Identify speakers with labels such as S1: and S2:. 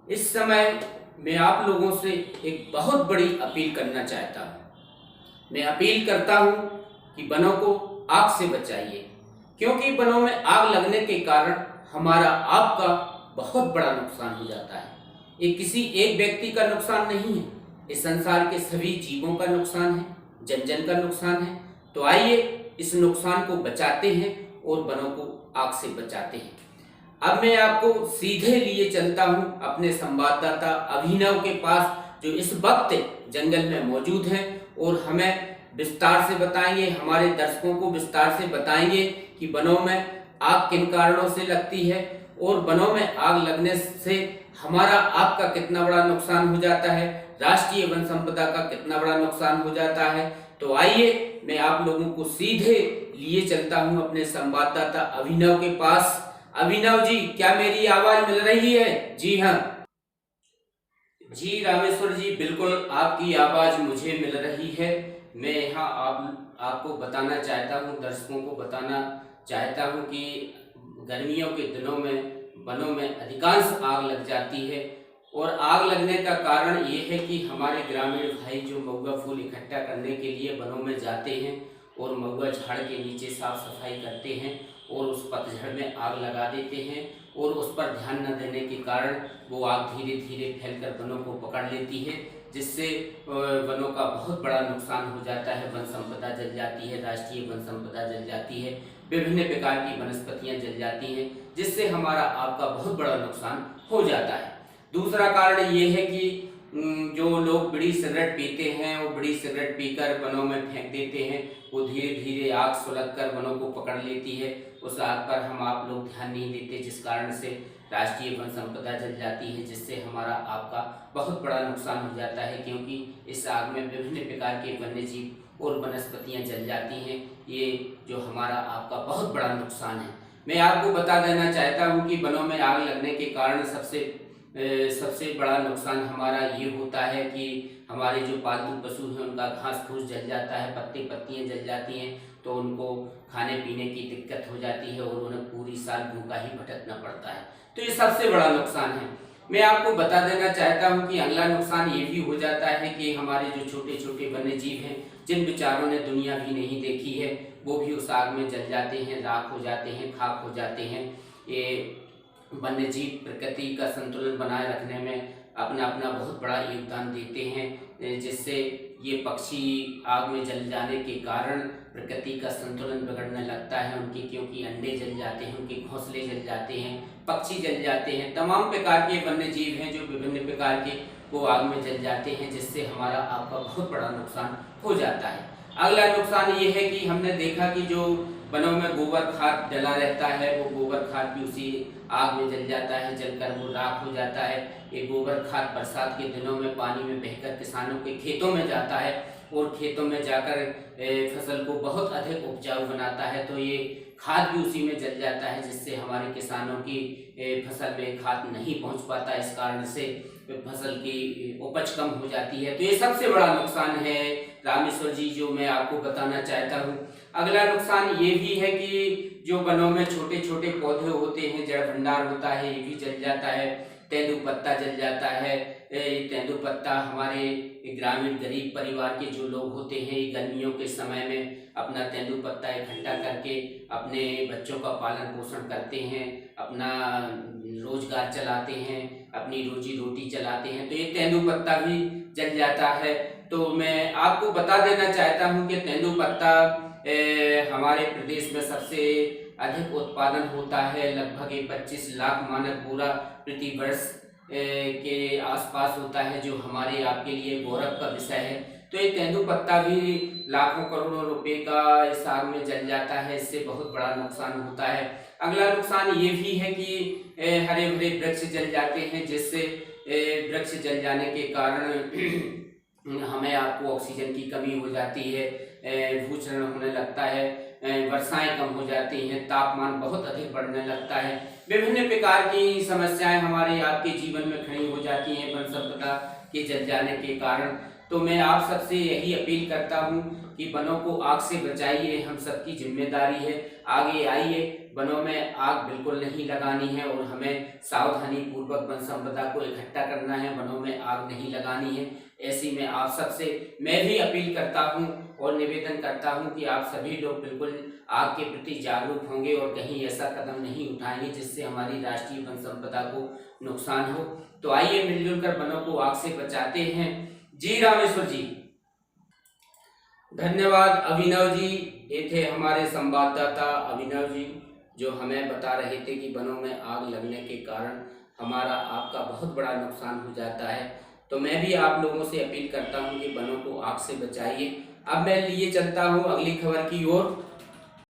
S1: इस समय मैं आप लोगों से एक बहुत बड़ी अपील करना चाहता हूँ। मैं अपील करता हूँ कि वनों को आग से बचाइए, क्योंकि वनों में आग लगने के कारण हमारा आपका बहुत बड़ा नुकसान हो जाता है। ये किसी एक व्यक्ति का नुकसान नहीं है, इस संसार के सभी जीवों का नुकसान है, जन जन का नुकसान है। तो आइए इस नुकसान को बचाते हैं और वनों को आग से बचाते हैं। अब मैं आपको सीधे लिए चलता हूं अपने संवाददाता अभिनव के पास, जो इस वक्त जंगल में मौजूद हैं और हमें विस्तार से बताएंगे, हमारे दर्शकों को विस्तार से बताएंगे कि वनों में आग किन कारणों से लगती है और वनों में आग लगने से हमारा आपका कितना बड़ा नुकसान हो जाता है, राष्ट्रीय वन संपदा का कितना बड़ा नुकसान हो जाता है। तो आइए मैं आप लोगों को सीधे लिए चलता हूं अपने संवाददाता अभिनव के पास। अभिनव जी, क्या मेरी आवाज मिल रही है? जी हाँ जी रामेश्वर जी, बिल्कुल आपकी आवाज मुझे मिल रही है। मैं यहाँ आपको बताना चाहता हूँ, दर्शकों को बताना चाहता हूँ कि गर्मियों के दिनों में वनों में अधिकांश आग लग जाती है और आग लगने का कारण ये है कि हमारे ग्रामीण भाई जो महुआ फूल इकट्ठा करने के लिए वनों में जाते हैं और महुआ झाड़ के नीचे साफ सफाई करते हैं और उस पतझड़ में आग लगा देते हैं और उस पर ध्यान न देने के कारण वो आग धीरे धीरे फैलकर वनों को पकड़ लेती है, जिससे वनों का बहुत बड़ा नुकसान हो जाता है। वन संपदा जल जाती है, राष्ट्रीय वन संपदा जल जाती है, विभिन्न प्रकार की वनस्पतियां जल जाती हैं, जिससे हमारा आपका बहुत बड़ा नुकसान हो जाता है। दूसरा कारण ये है कि जो लोग बीड़ी सिगरेट पीते हैं वो बीड़ी सिगरेट पीकर वनों में फेंक देते हैं, वो धीरे धीरे आग सुलगकर वनों को पकड़ लेती है। उस आग पर हम आप लोग ध्यान नहीं देते, जिस कारण से राष्ट्रीय वन संपदा जल जाती है, जिससे हमारा आपका बहुत बड़ा नुकसान हो जाता है, क्योंकि इस आग में विभिन्न प्रकार के वन्य जीव और वनस्पतियां जल जाती हैं। ये जो हमारा आपका बहुत बड़ा नुकसान है। मैं आपको बता देना चाहता हूँ कि वनों में आग लगने के कारण सबसे बड़ा नुकसान हमारा ये होता है कि हमारे जो पालतू पशु हैं उनका घास फूस जल जाता है, पत्ते पत्तियां जल जाती हैं, तो उनको खाने पीने की दिक्कत हो जाती है और उन्हें पूरी साल भूखा ही भटकना पड़ता है। तो ये सबसे बड़ा नुकसान है। मैं आपको बता देना चाहता हूँ कि अगला नुकसान ये भी हो जाता है कि हमारे जो छोटे छोटे वन्य जीव हैं, जिन बेचारों ने दुनिया भी नहीं देखी है, वो भी उस आग में जल जाते हैं, राख हो जाते हैं, खाक हो जाते हैं। ये वन्य जीव प्रकृति का संतुलन बनाए रखने में अपना अपना बहुत बड़ा योगदान देते हैं, जिससे ये पक्षी आग में जल जाने के कारण प्रकृति का संतुलन बिगड़ने लगता है उनकी, क्योंकि अंडे जल जाते हैं, उनके घोंसले जल जाते हैं, पक्षी जल जाते हैं, तमाम प्रकार के वन्य जीव हैं जो विभिन्न प्रकार के वो आग में जल जाते हैं, जिससे हमारा आपका बहुत बड़ा नुकसान हो जाता है। अगला नुकसान ये है कि हमने देखा कि जो वनों में गोबर खाद डला रहता है, वो गोबर खाद भी उसी आग में जल जाता है, जलकर वो राख हो जाता है। ये गोबर खाद बरसात के दिनों में पानी में बहकर किसानों के खेतों में जाता है और खेतों में जाकर फसल को बहुत अधिक उपजाऊ बनाता है, तो ये खाद भी उसी में जल जाता है, जिससे हमारे किसानों की फसल में खाद नहीं पहुंच पाता, इस कारण से फसल की उपज कम हो जाती है। तो ये सबसे बड़ा नुकसान है रामेश्वर जी, जो मैं आपको बताना चाहता हूँ। अगला नुकसान ये भी है कि जो वनों में छोटे छोटे पौधे होते हैं, जड़ भंडार होता है, ये भी जल जाता है, तेंदुपत्ता जल जाता है। तेंदुपत्ता हमारे ग्रामीण गरीब परिवार के जो लोग होते हैं, गर्मियों के समय में अपना तेंदुपत्ता इकट्ठा करके अपने बच्चों का पालन पोषण करते हैं, अपना रोजगार चलाते हैं, अपनी रोजी रोटी चलाते हैं, तो ये तेंदुपत्ता भी जल जाता है। तो मैं आपको बता देना चाहता हूँ कि तेंदुपत्ता हमारे प्रदेश में सबसे अधिक उत्पादन होता है, लगभग 25 लाख मानक बोरा प्रति वर्ष के आसपास होता है, जो हमारे आपके लिए गौरव का विषय है। तो ये तेंदुपत्ता भी लाखों करोड़ों रुपए का इस आग में जल जाता है, इससे बहुत बड़ा नुकसान होता है। अगला नुकसान ये भी है कि हरे भरे वृक्ष जल जाते हैं, जिससे वृक्ष जल जाने के कारण हमें आपको ऑक्सीजन की कमी हो जाती है, भूक्षरण होने लगता है, वर्षाएं कम हो जाती हैं, तापमान बहुत अधिक बढ़ने लगता है, विभिन्न प्रकार की समस्याएं हमारे आपके जीवन में खड़ी हो जाती हैं वन संपदा के जल जाने के कारण। तो मैं आप सबसे यही अपील करता हूं कि वनों को आग से बचाइए, हम सबकी जिम्मेदारी है। आगे आइए, वनों में आग बिल्कुल नहीं लगानी है और हमें सावधानी पूर्वक वन संपदा को इकट्ठा करना है, वनों में आग नहीं लगानी है। ऐसी में आप सबसे मैं भी अपील करता हूं और निवेदन करता हूं कि आप सभी लोग बिल्कुल आग के प्रति जागरूक होंगे और कहीं ऐसा कदम नहीं उठाएंगे जिससे हमारी राष्ट्रीय वन संपदा को नुकसान हो। तो आइए मिलजुल कर वनों को आग से बचाते हैं। जी रामेश्वर जी। धन्यवाद अभिनव जी। ये थे हमारे संवाददाता अभिनव जी जो हमें बता रहे थे कि वनों में आग लगने के कारण हमारा आपका बहुत बड़ा नुकसान हो जाता है। तो मैं भी आप लोगों से अपील करता हूं कि वनों को आग से बचाइए। अब मैं लिए चलता हूं अगली खबर की ओर।